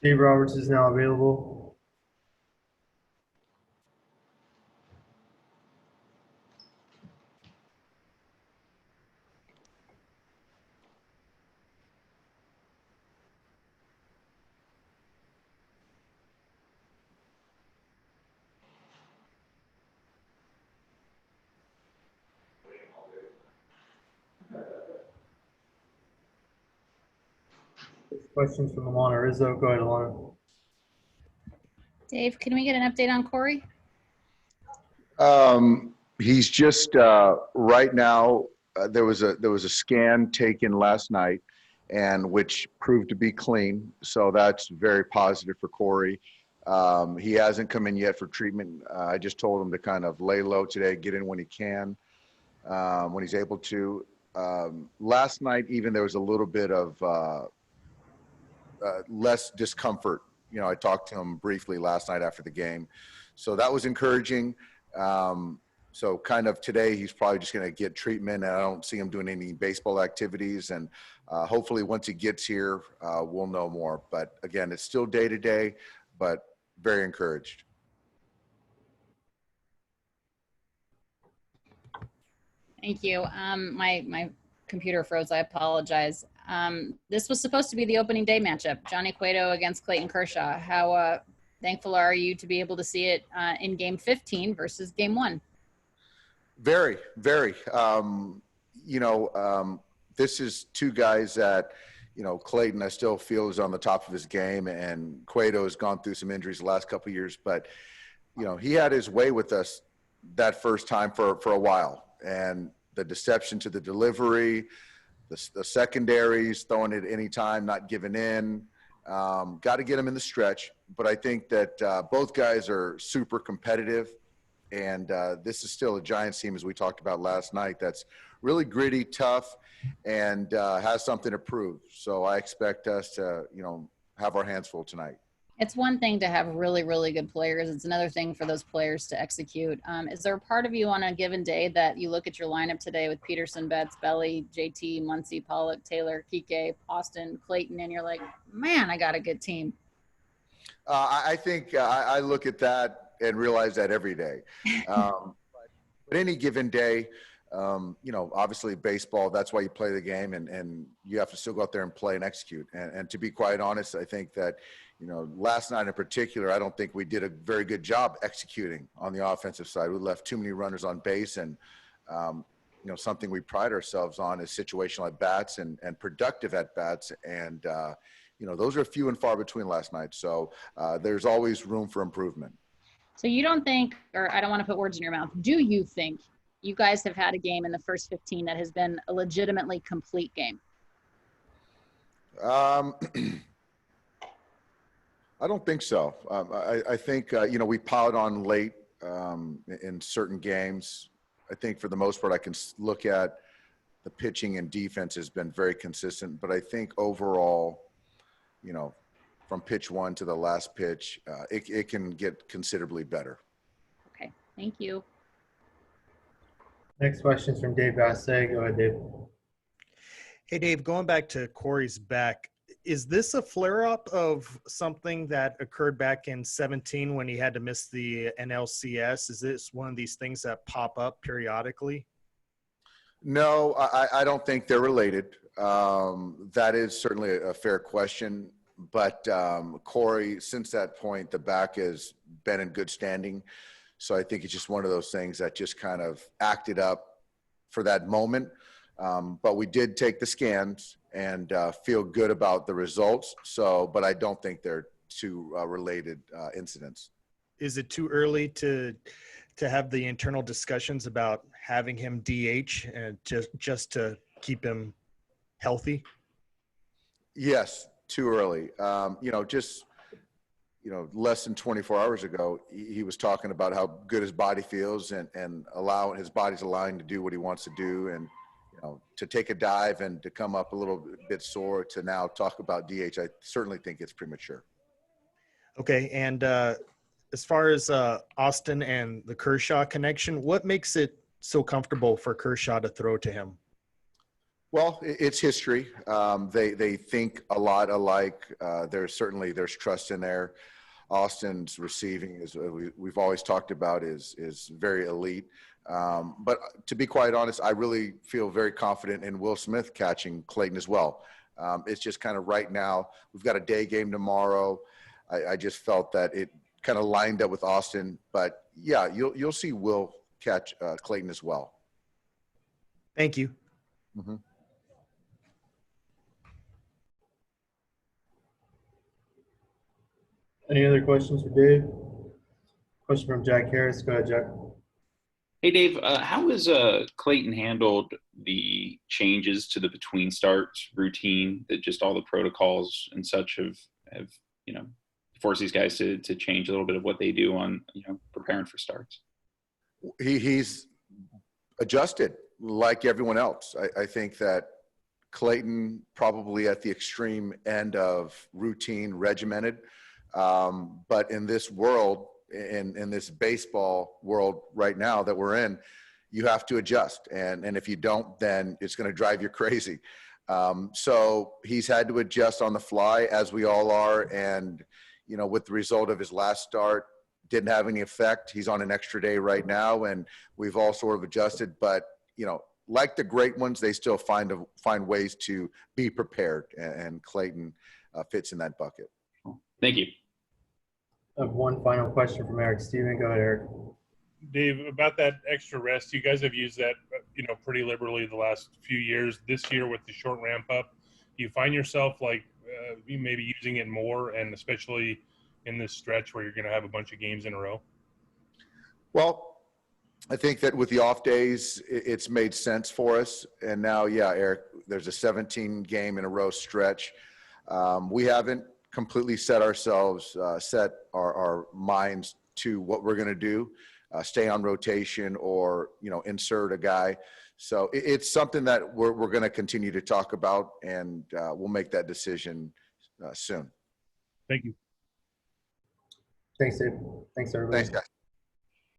Dave Roberts is now available. Questions from Alana Rizzo. Go ahead, Alana. Dave, can we get an update on Corey? He's just right now. There was a scan taken last night, and which proved to be clean. So that's very positive for Corey. He hasn't come in yet for treatment. I just told him to kind of lay low today, get in when he can, when he's able to. Last night, even there was a little bit of less discomfort. You know, I talked to him briefly last night after the game, so that was encouraging. So kind of today, he's probably just going to get treatment, and I don't see him doing any baseball activities. And hopefully once he gets here, we'll know more. But again, it's still day to day, but very encouraged. Thank you. My computer froze. I apologize. This was supposed to be the opening day matchup, Johnny Cueto against Clayton Kershaw. How thankful are you to be able to see it in game 15 versus game 1? Very, very. This is two guys that, Clayton, I still feel is on the top of his game, and Cueto has gone through some injuries the last couple of years, but, he had his way with us that first time for a while. And the deception to the delivery, the secondaries, throwing it any time, not giving in, got to get him in the stretch. But I think that both guys are super competitive. And this is still a Giants team, as we talked about last night, that's really gritty, tough, and has something to prove. So I expect us to, have our hands full tonight. It's one thing to have really, really good players. It's another thing for those players to execute. Is there a part of you on a given day that you look at your lineup today with Peterson, Betts, Belly, JT, Muncy, Pollock, Taylor, Kike, Austin, Clayton, and you're like, man, I got a good team? I think I look at that and realize that every day. But any given day, obviously baseball, that's why you play the game, and you have to still go out there and play and execute. And to be quite honest, I think that, last night in particular, I don't think we did a very good job executing on the offensive side. We left too many runners on base, and, something we pride ourselves on is situational at-bats and productive at-bats. And, those are few and far between last night. So there's always room for improvement. So you don't think, or I don't want to put words in your mouth, do you think you guys have had a game in the first 15 that has been a legitimately complete game? I don't think so. I think, we piled on late in certain games. I think for the most part, I can look at the pitching and defense has been very consistent. But I think overall, from pitch one to the last pitch, it can get considerably better. Okay, thank you. Next question is from Dave Bassett. Go ahead, Dave. Hey, Dave, going back to Corey's back, is this a flare-up of something that occurred back in 17 when he had to miss the NLCS? Is this one of these things that pop up periodically? No, I don't think they're related. That is certainly a fair question. But Corey, since that point, the back has been in good standing. So I think it's just one of those things that just kind of acted up for that moment. But we did take the scans and feel good about the results. So, but I don't think they're two related incidents. Is it too early to have the internal discussions about having him DH and just to keep him healthy? Yes. Too early. Less than 24 hours ago, he was talking about how good his body feels and allowing his body's allowing to do what he wants to do. And, to take a dive and to come up a little bit sore to now talk about DH, I certainly think it's premature. Okay. And as far as Austin and the Kershaw connection, what makes it so comfortable for Kershaw to throw to him? Well, it's history. They think a lot alike. There's trust in there. Austin's receiving is we've always talked about is very elite. But to be quite honest, I really feel very confident in Will Smith catching Clayton as well. It's just kind of right now. We've got a day game tomorrow. I just felt that it kind of lined up with Austin. But yeah, you'll see Will catch Clayton as well. Thank you. Mm-hmm. Any other questions for Dave? Question from Jack Harris. Go ahead, Jack. Hey, Dave, how has Clayton handled the changes to the between starts routine that just all the protocols and such have forced these guys to change a little bit of what they do on, preparing for starts? He's adjusted like everyone else. I think that Clayton probably at the extreme end of routine, regimented. But in this world, in this baseball world right now that we're in, you have to adjust. And if you don't, then it's going to drive you crazy. So he's had to adjust on the fly, as we all are. And, with the result of his last start, didn't have any effect. He's on an extra day right now, and we've all sort of adjusted. But, like the great ones, they still find ways to be prepared. And Clayton fits in that bucket. Thank you. I have one final question from Eric Steven. Go ahead, Eric. Dave, about that extra rest, you guys have used that, pretty liberally the last few years. This year with the short ramp up, do you find yourself maybe using it more, and especially in this stretch where you're going to have a bunch of games in a row? Well, I think that with the off days, it's made sense for us. And now, yeah, Eric, there's a 17 game in a row stretch. We haven't completely set our minds to what we're going to do, stay on rotation or, insert a guy. So it's something that we're going to continue to talk about, and we'll make that decision soon. Thank you. Thanks, Dave. Thanks, everybody. Thanks, guys.